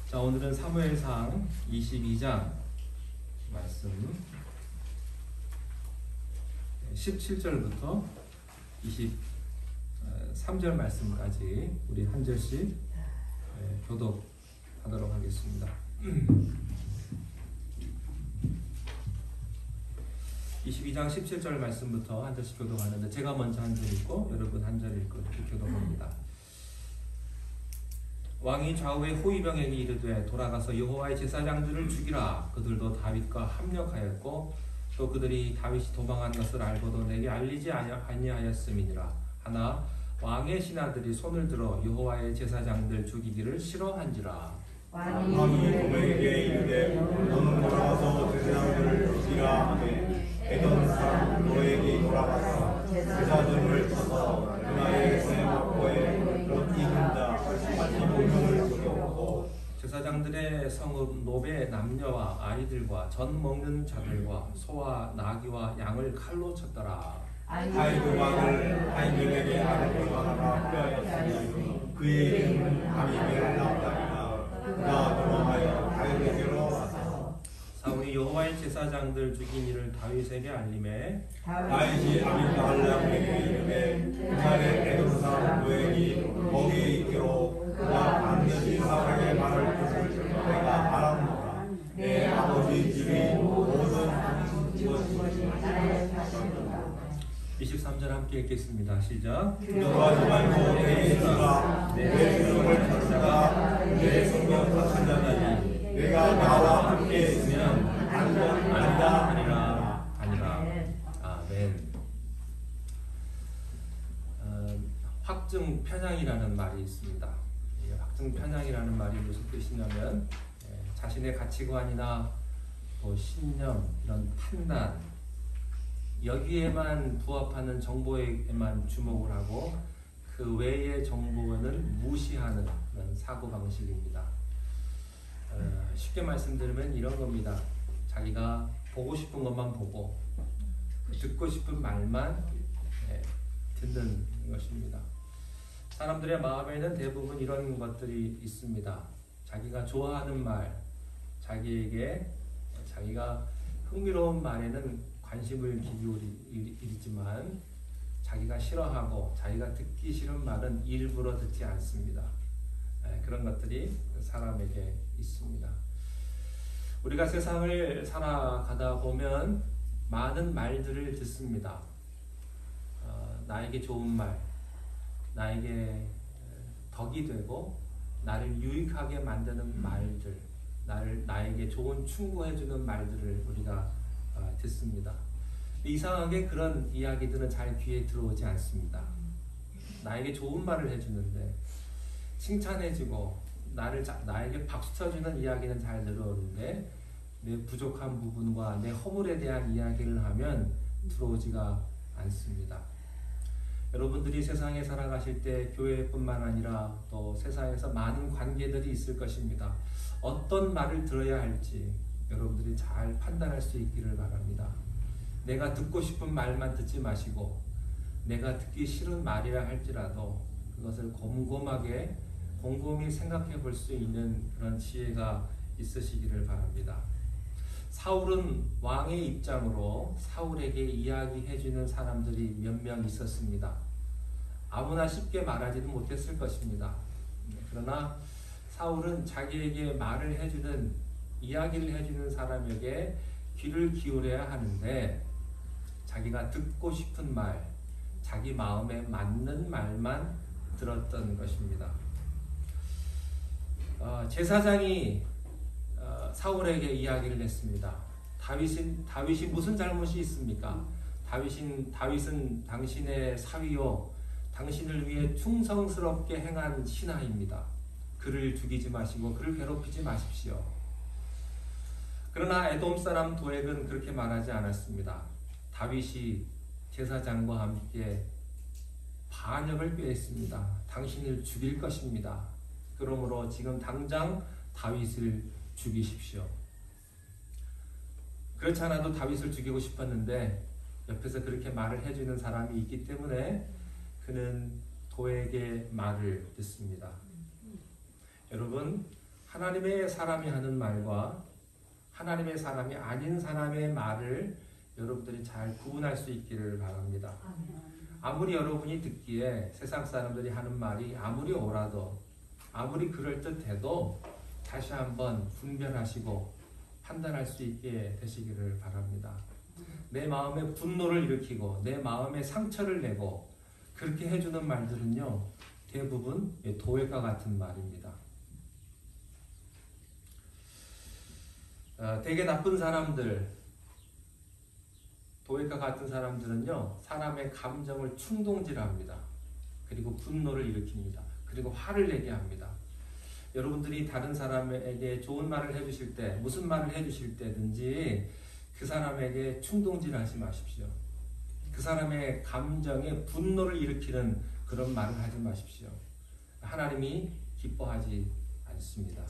자, 오늘은 사무엘상 22장 말씀 17절부터 23절 말씀까지 우리 한 절씩 교독하도록 하겠습니다. 22장 17절 말씀부터 한 절씩 교독하는데 제가 먼저 한 절 읽고 여러분 한 절 읽고 이렇게 교독합니다. 왕이 좌우에 호위병에게 이르되 돌아가서 여호와의 제사장들을 죽이라. 그들도 다윗과 합력하였고 또 그들이 다윗이 도망한 것을 알고도 내게 알리지 아니하였음이니라. 하나 왕의 신하들이 손을 들어 여호와의 제사장들 죽이기를 싫어한지라. 왕이 도에게 이르되 너는 돌아가서 제사장들을 죽이라 하되 에돔 사람 도에게 돌아가서 제사장을 쳐서 그날의 생각고에 롯이 hun자 85명을 죽였고 제사장들의 성읍 노베 남녀와 아이들과 전 먹는 자들과 소와 나귀와 양을 칼로 쳤더라. 아이도왕을 아이들에게 아들과 하나 빼앗았으니 그의 이름은 아미멜라다이나 그가 도망하여 다윗에게로 왔어. 사울이 여호와의 제사장들 죽인 일을 다윗에게 알림해 다윗이 아미멜라에게 이르되 그날에 에돔 사람 도액이 거기에 있기로 그가 반드시 사울에게 말을 듣을 내가 알았노라. 내 아버지 집이 모든 이것이 나의 탓이니라. 23절 함께 읽겠습니다. 시작. 두려워하지 말고 내게 있으라. 내 주님을 찾다가 내 성령 찾는다니 내가 나와 함께 있으면 안전하리라 아니라. 아멘. 확증 편향이라는 말이 있습니다. 확증 편향이라는 말이 무슨 뜻이냐면 자신의 가치관이나 또 신념, 이런 판단 여기에만 부합하는 정보에만 주목을 하고 그 외의 정보는 무시하는 그런 사고방식입니다. 쉽게 말씀드리면 이런 겁니다. 자기가 보고 싶은 것만 보고 듣고 싶은 말만 듣는 것입니다. 사람들의 마음에는 대부분 이런 것들이 있습니다. 자기가 좋아하는 말, 자기에게 자기가 흥미로운 말에는 관심을 기울이지만 자기가 싫어하고 자기가 듣기 싫은 말은 일부러 듣지 않습니다. 그런 것들이 사람에게 있습니다. 우리가 세상을 살아가다 보면 많은 말들을 듣습니다. 나에게 좋은 말, 나에게 덕이 되고 나를 유익하게 만드는 말들, 나에게 좋은 충고해주는 말들을 우리가 듣습니다. 이상하게 그런 이야기들은 잘 귀에 들어오지 않습니다. 나에게 좋은 말을 해주는데 칭찬해주고 나에게 박수 쳐주는 이야기는 잘 들어오는데 내 부족한 부분과 내 허물에 대한 이야기를 하면 들어오지가 않습니다. 여러분들이 세상에 살아가실 때 교회뿐만 아니라 또 세상에서 많은 관계들이 있을 것입니다. 어떤 말을 들어야 할지 여러분들이 잘 판단할 수 있기를 바랍니다. 내가 듣고 싶은 말만 듣지 마시고 내가 듣기 싫은 말이라 할지라도 그것을 곰곰이 생각해 볼 수 있는 그런 지혜가 있으시기를 바랍니다. 사울은 왕의 입장으로 사울에게 이야기해 주는 사람들이 몇 명 있었습니다. 아무나 쉽게 말하지도 못했을 것입니다. 그러나 사울은 자기에게 말을 해주는, 이야기를 해주는 사람에게 귀를 기울여야 하는데 자기가 듣고 싶은 말, 자기 마음에 맞는 말만 들었던 것입니다. 제사장이 사울에게 이야기를 했습니다. 다윗이 무슨 잘못이 있습니까? 다윗은 당신의 사위요, 당신을 위해 충성스럽게 행한 신하입니다. 그를 죽이지 마시고 그를 괴롭히지 마십시오. 그러나 에돔 사람 도액은 그렇게 말하지 않았습니다. 다윗이 제사장과 함께 반역을 꾀했습니다. 당신을 죽일 것입니다. 그러므로 지금 당장 다윗을 죽이십시오. 그렇지 않아도 다윗을 죽이고 싶었는데 옆에서 그렇게 말을 해주는 사람이 있기 때문에 그는 도액의 말을 듣습니다. 여러분, 하나님의 사람이 하는 말과 하나님의 사람이 아닌 사람의 말을 여러분들이 잘 구분할 수 있기를 바랍니다. 아무리 여러분이 듣기에 세상 사람들이 하는 말이 아무리 옳아도 아무리 그럴듯해도 다시 한번 분별하시고 판단할 수 있게 되시기를 바랍니다. 내 마음에 분노를 일으키고 내 마음에 상처를 내고 그렇게 해주는 말들은요, 대부분 도회과 같은 말입니다. 되게 나쁜 사람들, 도회과 같은 사람들은요, 사람의 감정을 충동질합니다. 그리고 분노를 일으킵니다. 그리고 화를 내게 합니다. 여러분들이 다른 사람에게 좋은 말을 해주실 때, 무슨 말을 해주실 때든지 그 사람에게 충동질하지 마십시오. 그 사람의 감정에 분노를 일으키는 그런 말을 하지 마십시오. 하나님이 기뻐하지 않습니다.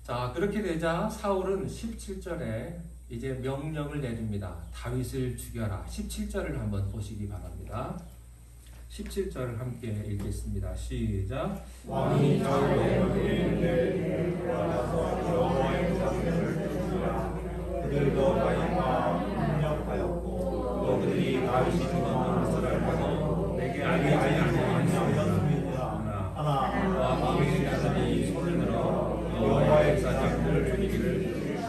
자, 그렇게 되자 사울은 17절에 이제 명령을 내립니다. 다윗을 죽여라. 17절을 한번 보시기 바랍니다. 17절을 함께 읽겠습니다. 시작. 왕이 다윗에게 돌아가서 여호와의 자녀를 죽이라. 그들도 다윗과 협력하였고 또 그들이 다윗이 죽었던 것을 알고도 내게 알리지 아니하였습니다. 하나 왕의 자들이 손을 들어 여호와의 사자들을 죽이기를.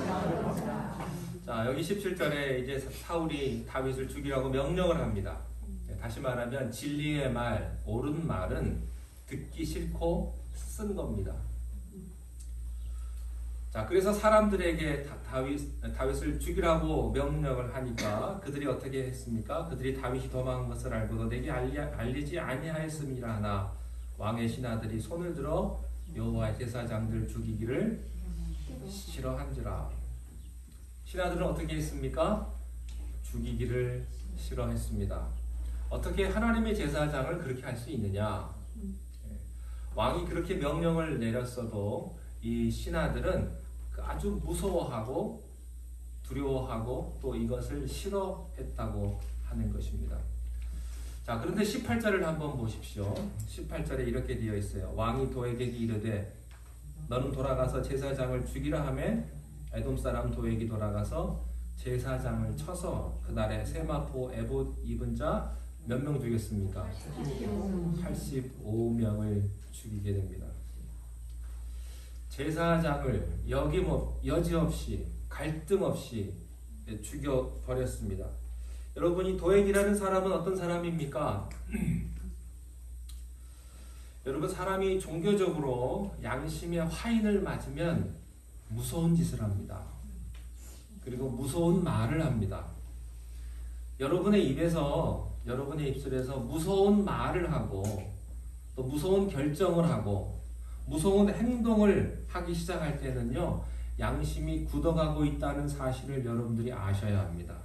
자, 여기 17절에 이제 사울이 다윗을 죽이라고 명령을 합니다. 다시 말하면 진리의 말, 옳은 말은 듣기 싫고 쓴 겁니다. 자, 그래서 사람들에게 다윗을 죽이라고 명령을 하니까 그들이 어떻게 했습니까? 그들이 다윗이 도망한 것을 알고도 내게 알리지 아니하였음이라 하나 왕의 신하들이 손을 들어 여호와의 제사장들 죽이기를 싫어한지라. 신하들은 어떻게 했습니까? 죽이기를 싫어했습니다. 어떻게 하나님의 제사장을 그렇게 할 수 있느냐? 왕이 그렇게 명령을 내렸어도 이 신하들은 아주 무서워하고 두려워하고 또 이것을 싫어했다고 하는 것입니다. 자, 그런데 18절을 한번 보십시오. 18절에 이렇게 되어 있어요. 왕이 도에게 이르되 너는 돌아가서 제사장을 죽이라 하매 에돔 사람 도에게 돌아가서 제사장을 쳐서 그날에 세마포 에봇 입은 자 몇 명 죽였습니까? 85명을 죽이게 됩니다. 제사장을 여지없이 갈등 없이 죽여버렸습니다. 여러분이 도액이라는 사람은 어떤 사람입니까? 여러분, 사람이 종교적으로 양심의 화인을 맞으면 무서운 짓을 합니다. 그리고 무서운 말을 합니다. 여러분의 입술에서 무서운 말을 하고 또 무서운 결정을 하고 무서운 행동을 하기 시작할 때는요, 양심이 굳어가고 있다는 사실을 여러분들이 아셔야 합니다.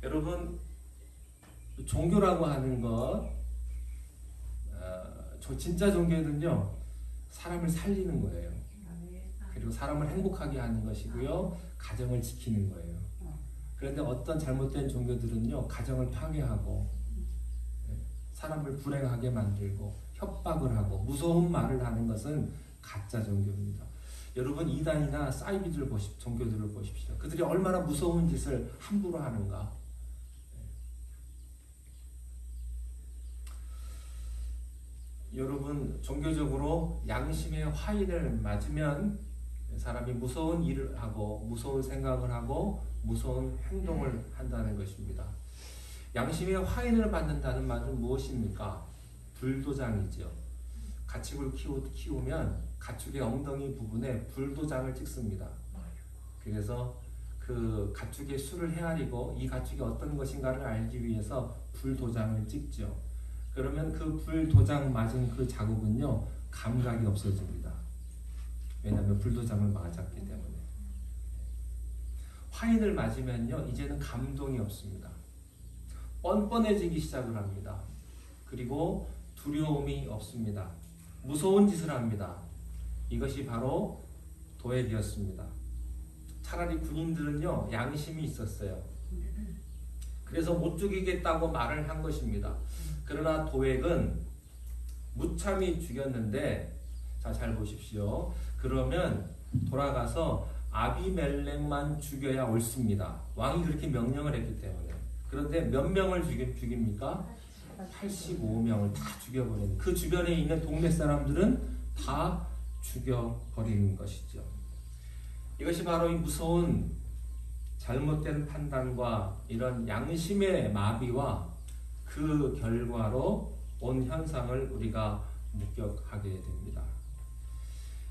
여러분, 종교라고 하는 것, 진짜 종교는요, 사람을 살리는 거예요. 그리고 사람을 행복하게 하는 것이고요, 가정을 지키는 거예요. 그런데 어떤 잘못된 종교들은요, 가정을 파괴하고 사람을 불행하게 만들고 협박을 하고 무서운 말을 하는 것은 가짜 종교입니다. 여러분, 이단이나 사이비들 종교들을 보십시오. 그들이 얼마나 무서운 짓을 함부로 하는가. 여러분, 종교적으로 양심의 화인을 맞으면 사람이 무서운 일을 하고 무서운 생각을 하고 무서운 행동을 한다는 것입니다. 양심의 화인을 받는다는 말은 무엇입니까? 불도장이죠. 가축을 키우면 가축의 엉덩이 부분에 불도장을 찍습니다. 그래서 그 가축의 수를 헤아리고 이 가축이 어떤 것인가를 알기 위해서 불도장을 찍죠. 그러면 그 불도장 맞은 그 자국은요, 감각이 없어집니다. 왜냐하면 불도장을 맞았기 때문에. 화인을 맞으면요, 이제는 감동이 없습니다. 뻔뻔해지기 시작을 합니다. 그리고 두려움이 없습니다. 무서운 짓을 합니다. 이것이 바로 도액이었습니다. 차라리 군인들은요, 양심이 있었어요. 그래서 못 죽이겠다고 말을 한 것입니다. 그러나 도액은 무참히 죽였는데, 자, 잘 보십시오. 그러면 돌아가서 아비멜렉만 죽여야 옳습니다. 왕이 그렇게 명령을 했기 때문에. 그런데 몇 명을 죽입니까? 85명을 다 죽여버리는, 그 주변에 있는 동네 사람들은 다 죽여버리는 것이죠. 이것이 바로 이 무서운 잘못된 판단과 이런 양심의 마비와 그 결과로 온 현상을 우리가 목격하게 됩니다.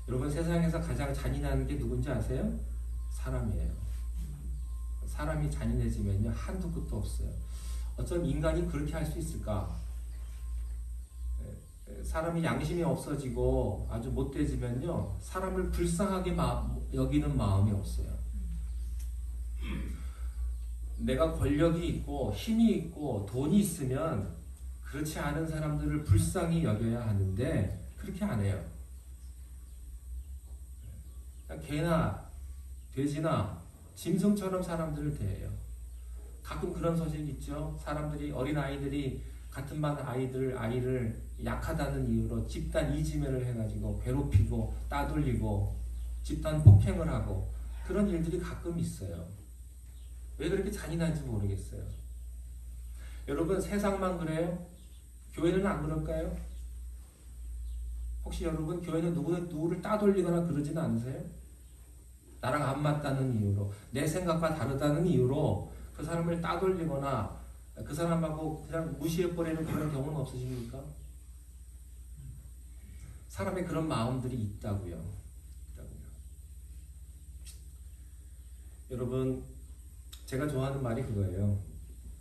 여러분, 세상에서 가장 잔인한 게 누군지 아세요? 사람이에요. 사람이 잔인해지면요, 한도 끝도 없어요. 어쩜 인간이 그렇게 할 수 있을까? 사람이 양심이 없어지고 아주 못돼지면요, 사람을 불쌍하게 여기는 마음이 없어요. 내가 권력이 있고 힘이 있고 돈이 있으면 그렇지 않은 사람들을 불쌍히 여겨야 하는데 그렇게 안 해요. 개나 돼지나 짐승처럼 사람들을 대해요. 가끔 그런 소식 있죠. 사람들이, 어린아이들이 같은 반 아이를 약하다는 이유로 집단 이지매를 해가지고 괴롭히고 따돌리고 집단 폭행을 하고, 그런 일들이 가끔 있어요. 왜 그렇게 잔인한지 모르겠어요. 여러분, 세상만 그래요? 교회는 안 그럴까요? 혹시 여러분, 교회는 누구를 따돌리거나 그러지는 않으세요? 나랑 안 맞다는 이유로, 내 생각과 다르다는 이유로 그 사람을 따돌리거나 그 사람하고 그냥 무시해버리는 그런 경우는 없으십니까? 사람의 그런 마음들이 있다고요. 여러분, 제가 좋아하는 말이 그거예요.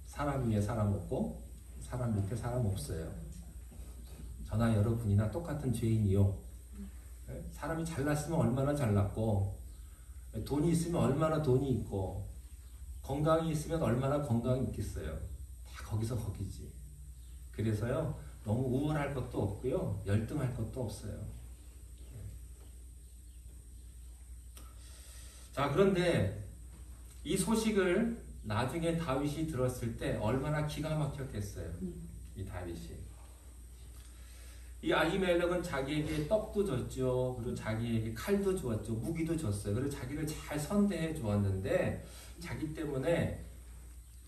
사람 위에 사람 없고 사람 밑에 사람 없어요. 저나 여러분이나 똑같은 죄인이요. 사람이 잘났으면 얼마나 잘났고, 돈이 있으면 얼마나 돈이 있고, 건강이 있으면 얼마나 건강이 있겠어요. 다 거기서 거기지. 그래서요, 너무 우월할 것도 없고요, 열등할 것도 없어요. 자, 그런데 이 소식을 나중에 다윗이 들었을 때 얼마나 기가 막혔겠어요. 이 다윗이. 이 아히멜렉은 자기에게 떡도 줬죠. 그리고 자기에게 칼도 주었죠. 무기도 줬어요. 그리고 자기를 잘 선대해 주었는데 자기 때문에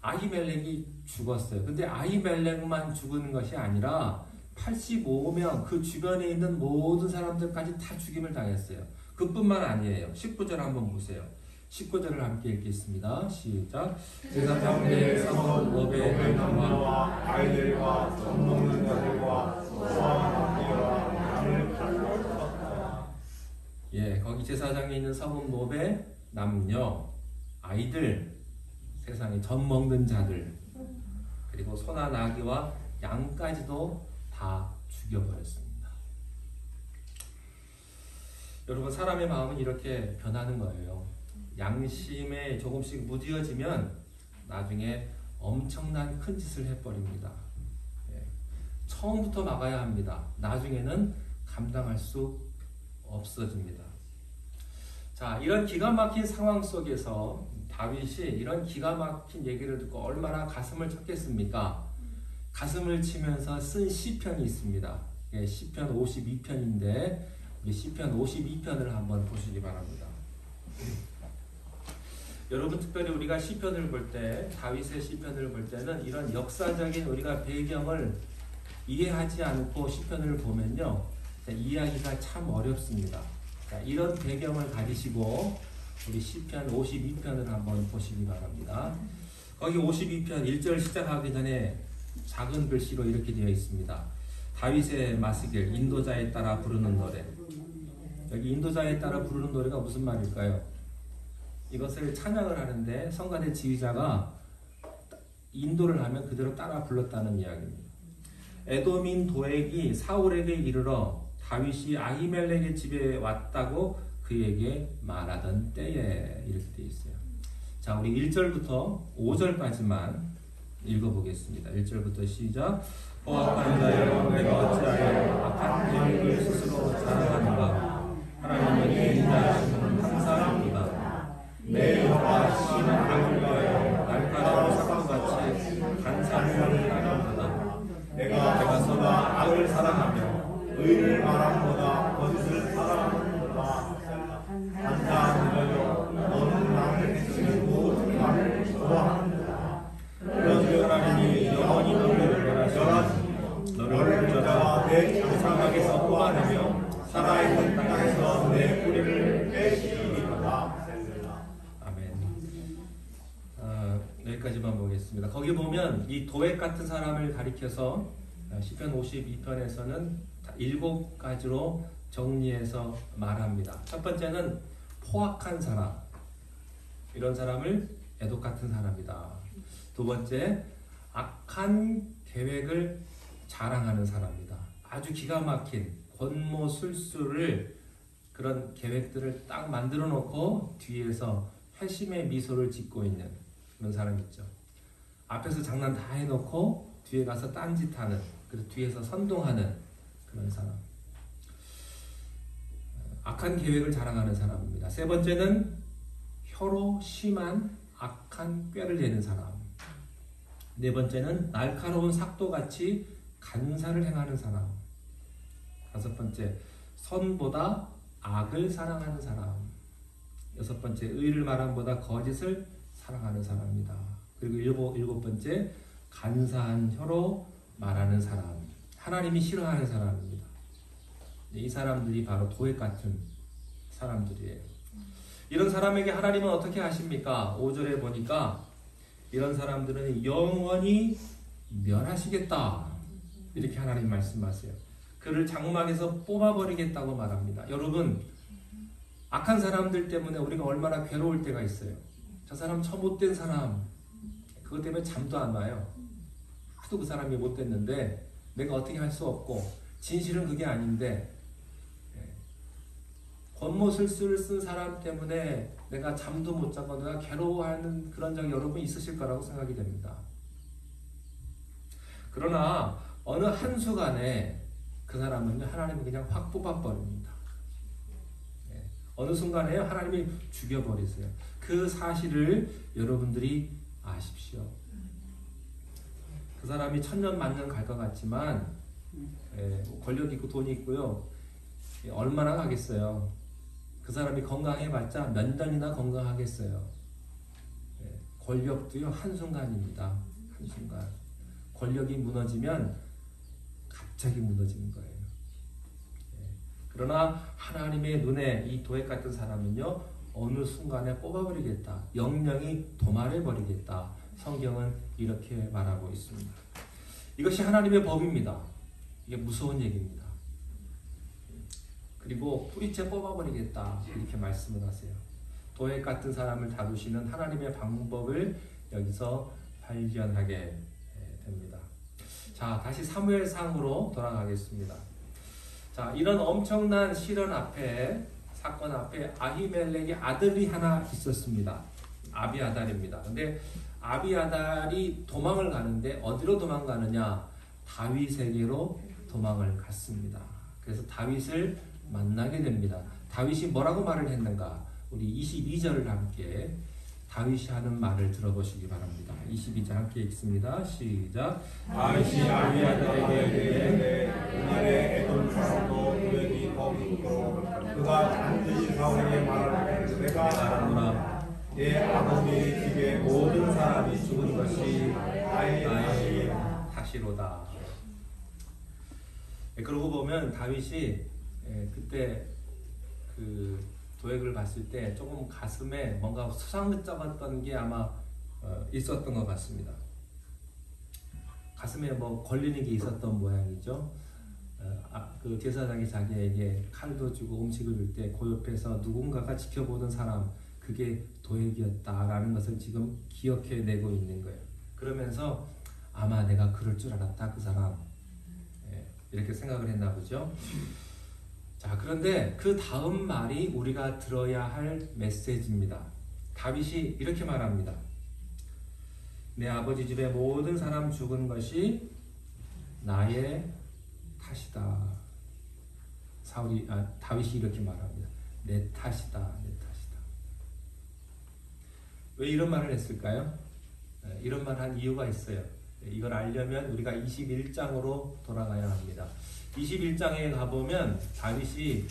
아히멜렉이 죽었어요. 근데 아히멜렉만 죽은 것이 아니라 85명 그 주변에 있는 모든 사람들까지 다 죽임을 당했어요. 그뿐만 아니에요. 19절 한번 보세요. 19절을 함께 읽겠습니다. 시작. 제사장들 성원 노베 남녀와 아이들과 젖 먹는 자들과 소아한 아기와 양을 칼로 쳤다. 예, 거기 제사장에 있는 성읍 노베 남녀, 아이들, 세상에 젖 먹는 자들, 그리고 소나 나귀와 양까지도 다 죽여버렸습니다. 여러분, 사람의 마음은 이렇게 변하는 거예요. 양심에 조금씩 무뎌지면 나중에 엄청난 큰 짓을 해버립니다. 예. 처음부터 막아야 합니다. 나중에는 감당할 수 없어집니다. 자, 이런 기가 막힌 상황 속에서 다윗이 이런 기가 막힌 얘기를 듣고 얼마나 가슴을 쳤겠습니까? 가슴을 치면서 쓴 시편이 있습니다. 예, 시편 52편인데 우리 시편 52편을 한번 보시기 바랍니다. 여러분, 특별히 우리가 시편을 볼 때, 다윗의 시편을 볼 때는 이런 역사적인 우리가 배경을 이해하지 않고 시편을 보면요, 이해하기가 참 어렵습니다. 자, 이런 배경을 가지시고 우리 시편 52편을 한번 보시기 바랍니다. 거기 52편 1절 시작하기 전에 작은 글씨로 이렇게 되어 있습니다. 다윗의 마스길, 인도자에 따라 부르는 노래. 여기 인도자에 따라 부르는 노래가 무슨 말일까요? 이것을 찬양을 하는데 성가대 지휘자가 인도를 하면 그대로 따라 불렀다는 이야기입니다. 에돔인 도액이 사울에게 이르러 다윗이 아히멜렉의 집에 왔다고 그에게 말하던 때에, 이렇게 되어 있어요. 자, 우리 1절부터 5절까지만 읽어보겠습니다. 1절부터 시작. 포악한 자여, 내가 어찌하여 악한 계획을 스스로 자랑하는가? 하나님은 인자하심은 항상이다. 내 혀가 심한 악을 위하여 날카로운 사과같이 간사함을 하는도다. 내가 서다 악을 사랑하며 있습니다. 거기 보면 이 도액 같은 사람을 가리켜서 시편 52편에서는 7가지로 정리해서 말합니다. 첫 번째는 포악한 사람, 이런 사람을 애독 같은 사람이다. 두 번째, 악한 계획을 자랑하는 사람이다. 아주 기가 막힌 권모술수를 그런 계획들을 딱 만들어 놓고 뒤에서 회심의 미소를 짓고 있는 그런 사람 있죠. 앞에서 장난 다 해놓고 뒤에 가서 딴짓하는, 그래서 뒤에서 선동하는 그런 사람. 악한 계획을 자랑하는 사람입니다. 세 번째는 혀로 심한 악한 꾀를 내는 사람. 네 번째는 날카로운 삭도같이 간사를 행하는 사람. 다섯 번째, 선보다 악을 사랑하는 사람. 여섯 번째, 의를 말함보다 거짓을 사랑하는 사람이다. 그리고 일곱 번째, 간사한 혀로 말하는 사람. 하나님이 싫어하는 사람입니다. 이 사람들이 바로 도액 같은 사람들이에요. 이런 사람에게 하나님은 어떻게 하십니까? 5절에 보니까 이런 사람들은 영원히 멸하시겠다, 이렇게 하나님 말씀하세요. 그를 장막에서 뽑아버리겠다고 말합니다. 여러분, 악한 사람들 때문에 우리가 얼마나 괴로울 때가 있어요. 저 사람 저 못된 사람, 그것 때문에 잠도 안 와요. 하도 그 사람이 못됐는데 내가 어떻게 할 수 없고, 진실은 그게 아닌데 권모술수를 쓴 사람 때문에 내가 잠도 못 자고 내가 괴로워하는 그런 적이 여러분 있으실 거라고 생각이 됩니다. 그러나 어느 한순간에 그 사람은 하나님이 그냥 확 뽑아버립니다. 어느 순간에 하나님이 죽여버리세요. 그 사실을 여러분들이 아십시오. 그 사람이 천년 만년 갈 것 같지만 권력 있고 돈이 있고요, 얼마나 가겠어요. 그 사람이 건강해봤자 몇 년이나 건강하겠어요. 권력도요, 한순간입니다. 한순간. 권력이 무너지면 갑자기 무너지는 거예요. 그러나 하나님의 눈에 이 도액 같은 사람은요, 어느 순간에 뽑아버리겠다, 영영이 도말해버리겠다. 성경은 이렇게 말하고 있습니다. 이것이 하나님의 법입니다. 이게 무서운 얘기입니다. 그리고 뿌리째 뽑아버리겠다, 이렇게 말씀을 하세요. 도액 같은 사람을 다루시는 하나님의 방법을 여기서 발견하게 됩니다. 자, 다시 사무엘상으로 돌아가겠습니다. 자, 이런 엄청난 시련 앞에, 사건 앞에 아히멜렉의 아들이 하나 있었습니다. 아비아달입니다. 근데 아비아달이 도망을 가는데 어디로 도망가느냐? 다윗에게로 도망을 갔습니다. 그래서 다윗을 만나게 됩니다. 다윗이 뭐라고 말을 했는가? 우리 22절을 함께 다윗이 하는 말을 들어보시기 바랍니다. 22절 함께 읽습니다. 시작. 다윗이 아비아달에게 이르되 그날에 에돔 사람도 도액이 거기 있고 그가 반드시 사울에게 말하되 내가 알았노라. 내 아버지 집의 모든 사람이 죽은 것이 나의 탓이로다. 그러고 보면 다윗이 그때 그 도액을 봤을 때 조금 가슴에 뭔가 수상쩍었던 게 아마 있었던 것 같습니다. 가슴에 뭐 걸리는 게 있었던 모양이죠. 그 제사장이 자기에게 칼도 주고 음식을 줄 때 그 옆에서 누군가가 지켜보는 사람, 그게 도액이었다라는 것을 지금 기억해내고 있는 거예요. 그러면서 아마 내가 그럴 줄 알았다, 그 사람, 이렇게 생각을 했나 보죠. 자, 그런데 그 다음 말이 우리가 들어야 할 메시지입니다. 다윗이 이렇게 말합니다. 내 아버지 집의 모든 사람 죽은 것이 나의 탓이다. 다윗이 이렇게 말합니다. 내 탓이다, 내 탓이다. 왜 이런 말을 했을까요? 이런 말을 한 이유가 있어요. 이걸 알려면 우리가 21장으로 돌아가야 합니다. 21장에 가보면 다윗이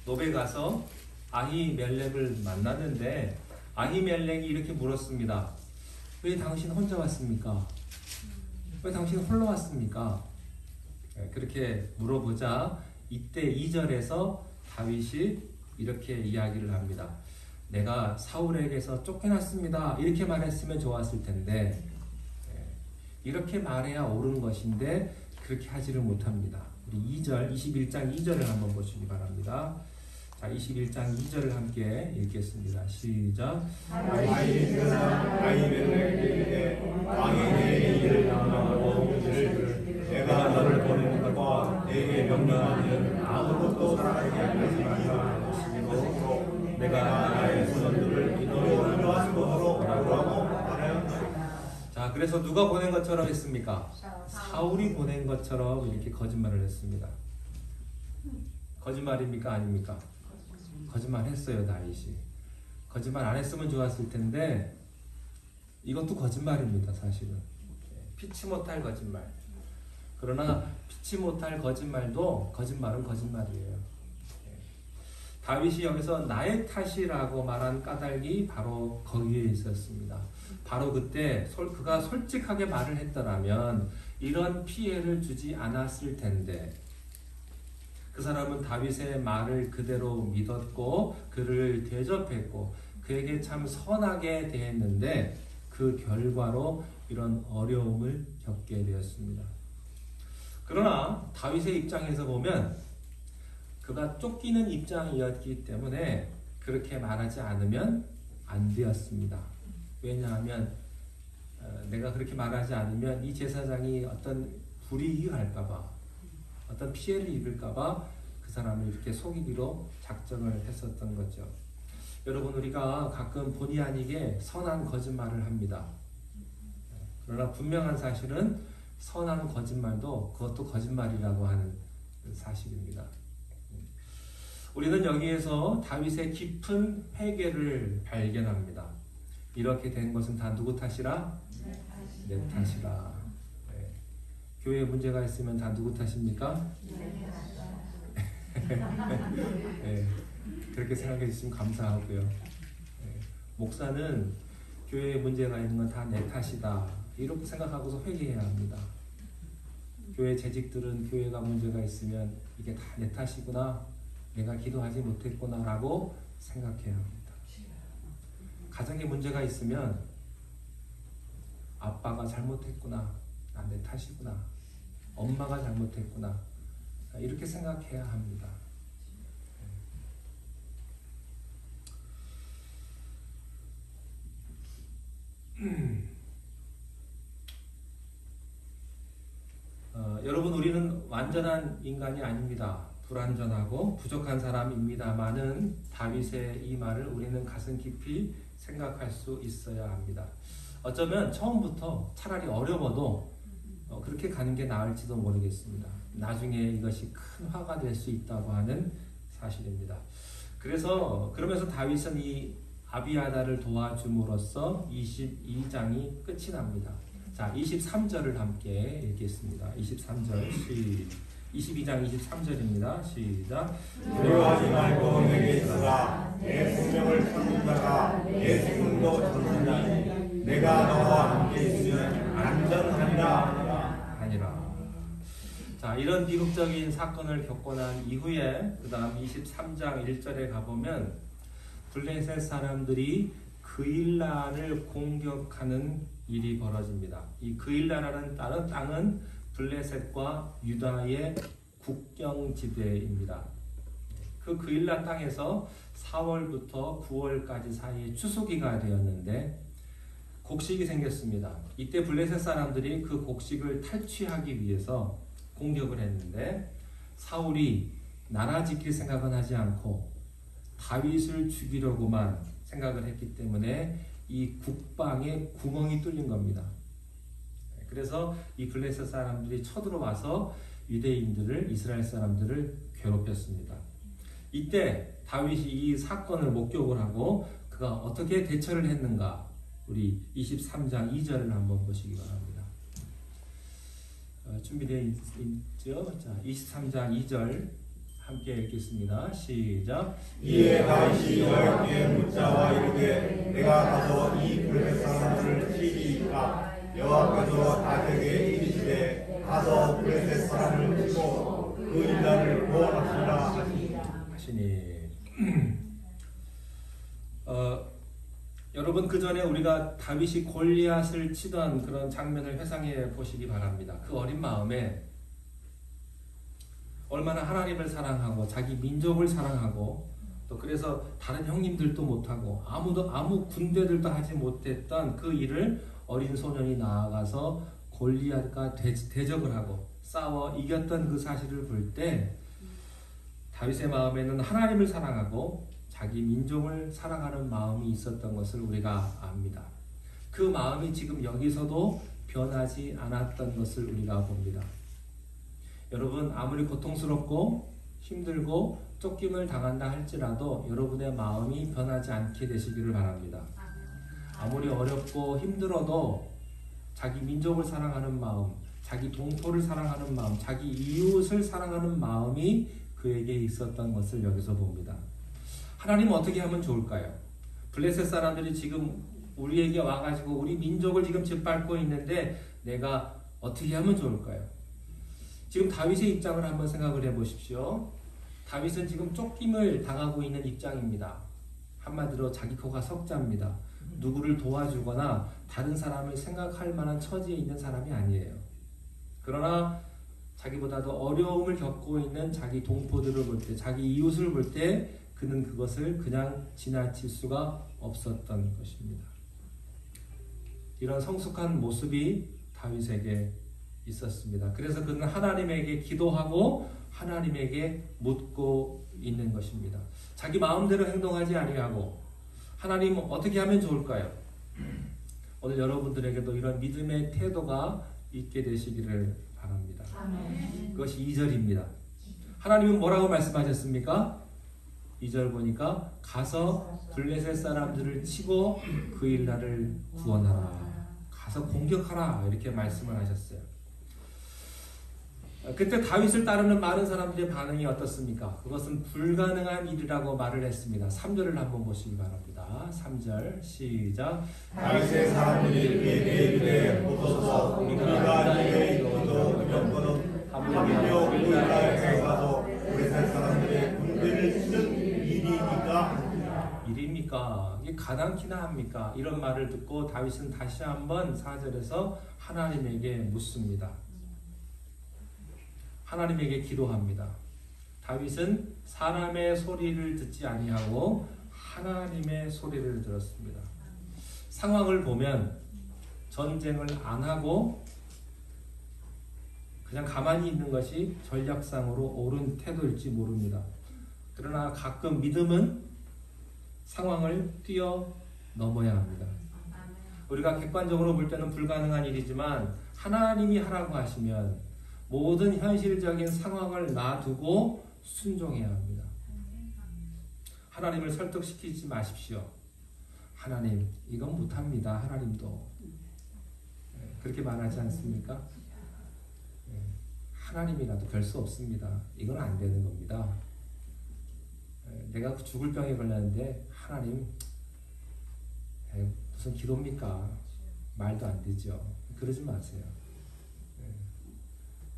노베 가서 아히멜렉을 만나는데 아히멜렉이 이렇게 물었습니다. 왜 당신 혼자 왔습니까? 왜 당신 홀로 왔습니까? 그렇게 물어보자 이때 2절에서 다윗이 이렇게 이야기를 합니다. 내가 사울에게서 쫓겨났습니다. 이렇게 말했으면 좋았을 텐데 이렇게 말해야 옳은 것인데 그렇게 하지를 못합니다. 우리 2절, 21장 2절을 한번 보시기 바랍니다. 자, 21장 2절을 함께 읽겠습니다. 시작. 아히멜렉에게 왕이 내게 이를 명령하고 이르기를 내가 너를 보내는 것과 내게 명령한 일은 아무것도 살아나게 하지 말라 하시기로 내가 나의 선원들을 너로 이러한 것으로 오라고 말하였다. 자, 그래서 누가 보낸 것처럼 했습니까? 사울이 보낸 것처럼 이렇게 거짓말을 했습니다. 거짓말입니까? 아닙니까? 거짓말 했어요, 다윗이. 거짓말 안 했으면 좋았을 텐데 이것도 거짓말입니다, 사실은. 피치 못할 거짓말. 그러나 피치 못할 거짓말도 거짓말은 거짓말이에요. 다윗이 여기서 나의 탓이라고 말한 까닭이 바로 거기에 있었습니다. 바로 그때 그가 솔직하게 말을 했더라면 이런 피해를 주지 않았을 텐데 그 사람은 다윗의 말을 그대로 믿었고 그를 대접했고 그에게 참 선하게 대했는데 그 결과로 이런 어려움을 겪게 되었습니다. 그러나 다윗의 입장에서 보면 그가 쫓기는 입장이었기 때문에 그렇게 말하지 않으면 안 되었습니다. 왜냐하면 내가 그렇게 말하지 않으면 이 제사장이 어떤 불이익이 갈까봐 어떤 피해를 입을까봐 그 사람을 이렇게 속이기로 작정을 했었던 거죠. 여러분, 우리가 가끔 본의 아니게 선한 거짓말을 합니다. 그러나 분명한 사실은 선한 거짓말도 그것도 거짓말이라고 하는 사실입니다. 우리는 여기에서 다윗의 깊은 회개를 발견합니다. 이렇게 된 것은 다 누구 탓이라? 내 탓이라. 네. 교회에 문제가 있으면 다 누구 탓입니까? 네. 그렇게 생각해 주시면 감사하고요. 네. 목사는 교회에 문제가 있는 건 다 내 탓이다. 이렇게 생각하고서 회개해야 합니다. 교회 재직들은 교회가 문제가 있으면 이게 다 내 탓이구나. 내가 기도하지 못했구나 라고 생각해야 합니다. 가정에 문제가 있으면 아빠가 잘못했구나. 내 탓이구나. 엄마가 잘못했구나. 이렇게 생각해야 합니다. 여러분, 우리는 완전한 인간이 아닙니다. 불완전하고 부족한 사람입니다만은 다윗의 이 말을 우리는 가슴 깊이 생각할 수 있어야 합니다. 어쩌면 처음부터 차라리 어려워도 그렇게 가는 게 나을지도 모르겠습니다. 나중에 이것이 큰 화가 될 수 있다고 하는 사실입니다. 그러면서 다윗은 이 아비아다를 도와줌으로써 22장이 끝이 납니다. 자, 23절을 함께 읽겠습니다. 23절 22장 23절입니다. 시작. 두려워하지 말고 내게 있으라. 내 생명을 찾는 자가 내 생명도 찾느니 내가 너와 함께 있으면 안전하리라. 자, 이런 비극적인 사건을 겪고 난 이후에 그 다음 23장 1절에 가보면 블레셋 사람들이 그일라를 공격하는 일이 벌어집니다. 이 그일라라는 땅은 블레셋과 유다의 국경지대입니다. 그 그일라 땅에서 4월부터 9월까지 사이에 추수기가 되었는데 곡식이 생겼습니다. 이때 블레셋 사람들이 그 곡식을 탈취하기 위해서 공격을 했는데 사울이 나라 지킬 생각은 하지 않고 다윗을 죽이려고만 생각을 했기 때문에 이 국방에 구멍이 뚫린 겁니다. 그래서 이 블레셋 사람들이 쳐들어와서 유대인들을, 이스라엘 사람들을 괴롭혔습니다. 이때 다윗이 이 사건을 목격을 하고 그가 어떻게 대처를 했는가, 우리 23장 2절을 한번 보시기 바랍니다. 준비되어 있죠? 자, 23장 2절 함께 읽겠습니다. 시작. 이에 다윗이 여호와께 묻자와 이르되 내가 가서 이 블레셋 사람들을 치리이까? 여호와께서 다윗에게 이르시되 가서 블레셋 사람을 치고 그 일날을 구원하시라 하시니. 여러분 그 전에 우리가 다윗이 골리앗을 치던 그런 장면을 회상해 보시기 바랍니다. 그 어린 마음에 얼마나 하나님을 사랑하고 자기 민족을 사랑하고 또 그래서 다른 형님들도 못하고 아무 군대들도 하지 못했던 그 일을 어린 소년이 나아가서 골리앗과 대적을 하고 싸워 이겼던 그 사실을 볼 때 다윗의 마음에는 하나님을 사랑하고 자기 민족을 사랑하는 마음이 있었던 것을 우리가 압니다. 그 마음이 지금 여기서도 변하지 않았던 것을 우리가 봅니다. 여러분 아무리 고통스럽고 힘들고 쫓김을 당한다 할지라도 여러분의 마음이 변하지 않게 되시기를 바랍니다. 아무리 어렵고 힘들어도 자기 민족을 사랑하는 마음, 자기 동포를 사랑하는 마음, 자기 이웃을 사랑하는 마음이 그에게 있었던 것을 여기서 봅니다. 하나님은 어떻게 하면 좋을까요? 블레셋 사람들이 지금 우리에게 와가지고 우리 민족을 지금 짓밟고 있는데 내가 어떻게 하면 좋을까요? 지금 다윗의 입장을 한번 생각을 해보십시오. 다윗은 지금 쫓김을 당하고 있는 입장입니다. 한마디로 자기 코가 석자입니다. 누구를 도와주거나 다른 사람을 생각할 만한 처지에 있는 사람이 아니에요. 그러나 자기보다도 어려움을 겪고 있는 자기 동포들을 볼 때, 자기 이웃을 볼 때 그는 그것을 그냥 지나칠 수가 없었던 것입니다. 이런 성숙한 모습이 다윗에게 있었습니다. 그래서 그는 하나님에게 기도하고 하나님에게 묻고 있는 것입니다. 자기 마음대로 행동하지 아니하고 하나님 어떻게 하면 좋을까요? 오늘 여러분들에게도 이런 믿음의 태도가 있게 되시기를 바랍니다. 아멘. 그것이 2절입니다. 하나님은 뭐라고 말씀하셨습니까? 2절 보니까 가서 블레셋 사람들을 치고 그 일날을 구원하라. 가서 공격하라 이렇게 말씀을 하셨어요. 그때 다윗을 따르는 많은 사람들의 반응이 어떻습니까? 그것은 불가능한 일이라고 말을 했습니다. 3절을 한번 보시기 바랍니다. 3절 시작. 다윗의 사람들이 그에게 이르되 보소서 우리가 이에 이르러 이런거는 하물며 우리나라에 가서 블레셋 사람들의 군대를 치는 일이니까 일입니까? 이게 가당키나 합니까? 이런 말을 듣고 다윗은 다시 한번 4절에서 하나님에게 묻습니다. 하나님에게 기도합니다. 다윗은 사람의 소리를 듣지 아니하고 하나님의 소리를 들었습니다. 상황을 보면 전쟁을 안 하고 그냥 가만히 있는 것이 전략상으로 옳은 태도일지 모릅니다. 그러나 가끔 믿음은 상황을 뛰어넘어야 합니다. 우리가 객관적으로 볼 때는 불가능한 일이지만 하나님이 하라고 하시면 모든 현실적인 상황을 놔두고 순종해야 합니다. 하나님을 설득시키지 마십시오. 하나님, 이건 못합니다. 하나님도. 그렇게 말하지 않습니까? 하나님이라도 별 수 없습니다. 이건 안 되는 겁니다. 내가 죽을 병에 걸렸는데 하나님, 무슨 기도입니까? 말도 안 되죠. 그러지 마세요.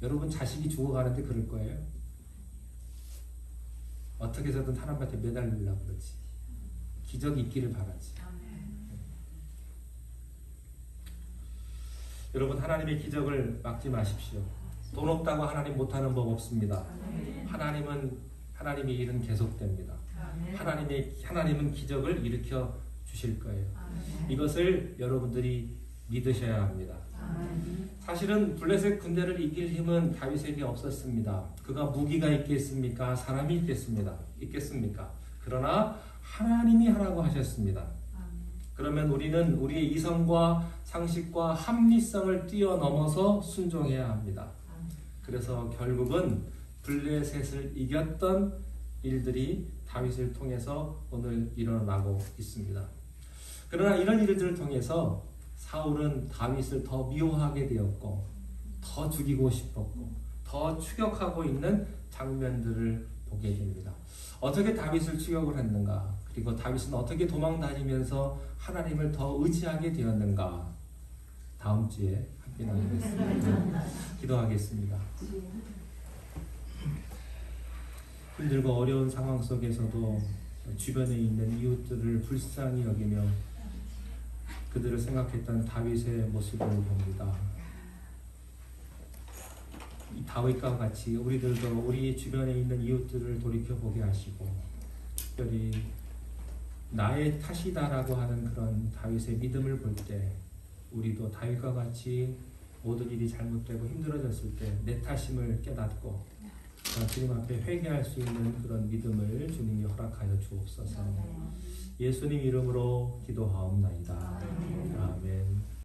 여러분 자식이 죽어가는데 그럴 거예요? 어떻게 해서든 하나님한테 매달리려고 그러지. 기적이 있기를 바라지. 여러분 하나님의 기적을 막지 마십시오. 돈 없다고 하나님 못하는 법 없습니다. 하나님의 일은 계속됩니다. 하나님은 기적을 일으켜 주실 거예요. 이것을 여러분들이 믿으셔야 합니다. 사실은 블레셋 군대를 이길 힘은 다윗에게 없었습니다. 그가 무기가 있겠습니까? 사람이 있겠습니까? 그러나 하나님이 하라고 하셨습니다. 그러면 우리는 우리의 이성과 상식과 합리성을 뛰어넘어서 순종해야 합니다. 그래서 결국은 블레셋을 이겼던 일들이 다윗을 통해서 오늘 일어나고 있습니다. 그러나 이런 일들을 통해서 사울은 다윗을 더 미워하게 되었고 더 죽이고 싶었고 더 추격하고 있는 장면들을 보게 됩니다. 어떻게 다윗을 추격을 했는가? 그리고 다윗은 어떻게 도망 다니면서 하나님을 더 의지하게 되었는가? 다음 주에 함께 나누겠습니다. 기도하겠습니다. 힘들고 어려운 상황 속에서도 주변에 있는 이웃들을 불쌍히 여기며 그들을 생각했던 다윗의 모습을 봅니다. 이 다윗과 같이 우리들도 우리 주변에 있는 이웃들을 돌이켜보게 하시고, 특별히 나의 탓이다라고 하는 그런 다윗의 믿음을 볼 때 우리도 다윗과 같이 모든 일이 잘못되고 힘들어졌을 때 내 탓임을 깨닫고 주님 앞에 회개할 수 있는 그런 믿음을 주님이 허락하여 주옵소서. 예수님 이름으로 기도하옵나이다. 아멘.